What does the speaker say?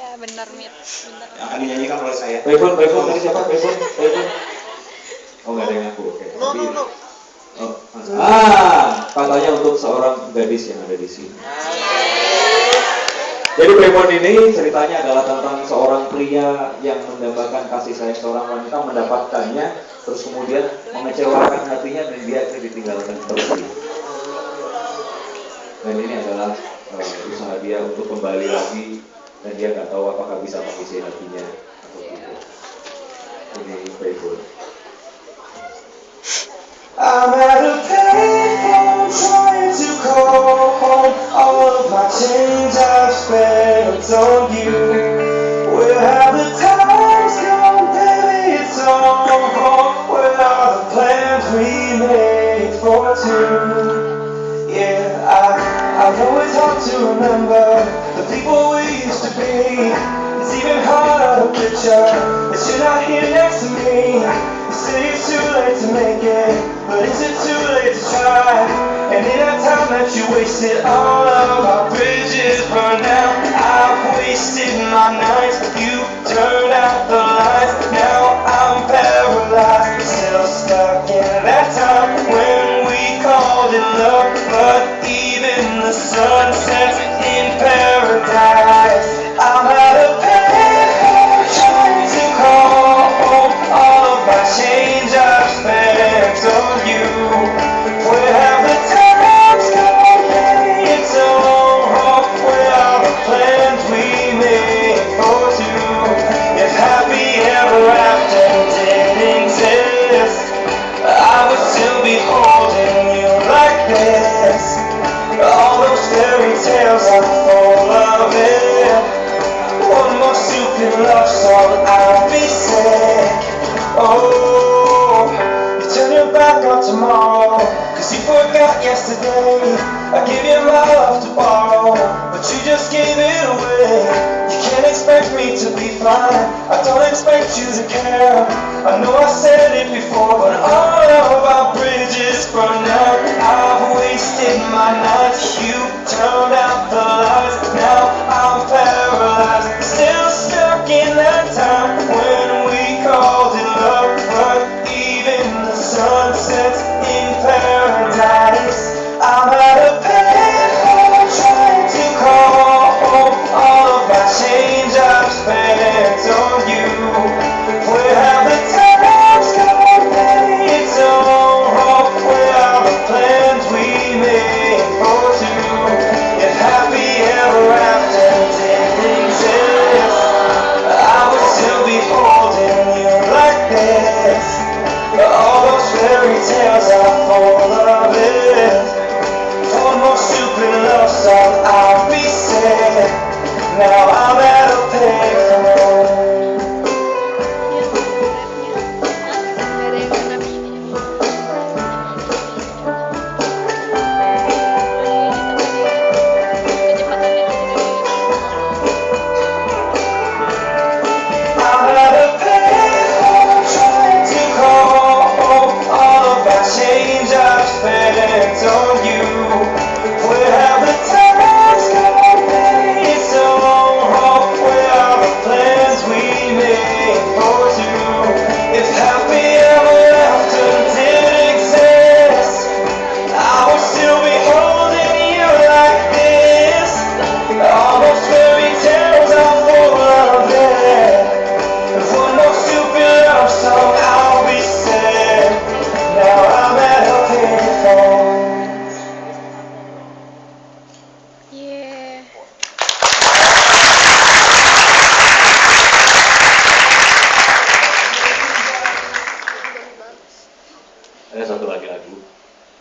Iya benar Mit. Benar. Yang akan dinyanyikan oleh saya. Payphone tadi siapa? Payphone. Oh nggak ada yang ngaku. Oke. No. Oh. Katanya untuk seorang gadis yang ada di sini. Jadi Payphone ini ceritanya adalah tentang seorang pria yang mendambakan kasih sayang seorang wanita, mendapatkannya, terus kemudian mengecewakan hatinya dan dia akhirnya ditinggalkan pergi. Dan ini adalah usaha dia untuk kembali lagi dan dia nggak tahu apakah bisa mengisi hatinya atau tidak. Ini Payphone. I'm at a payphone trying to call home. All of my change I've spent on you. Where have the times gone, baby? It's all wrong. Where are the plans we made for two? Yeah, I know it's hard to remember the people we used to be. It's even harder to picture that you're not here next to me. You say it's too late to make it, but is it too late to try? And in that time that you wasted, all of our bridges burned down. I've wasted my nights, you turned out the lights. Now I'm paralyzed, still stuck in that time when we called it love. But even the sun sets in paradise. I'm at a payphone trying to call home. All of my change I've spent on you. Where have the times gone, baby? It's all wrong. Where are the plans we made for two? If happy ever after didn't exist, I would still be holding you like this. All those fairy tales are full of it. One more stupid love song, I'll be sick. Oh, you turn your back on tomorrow, cause you forgot yesterday. I gave you my love to borrow, but you just gave it away. You can't expect me to be fine, I don't expect you to care. I know I said it before, but all of our bridges burned out. I've wasted my nights, you turned out the lights. Now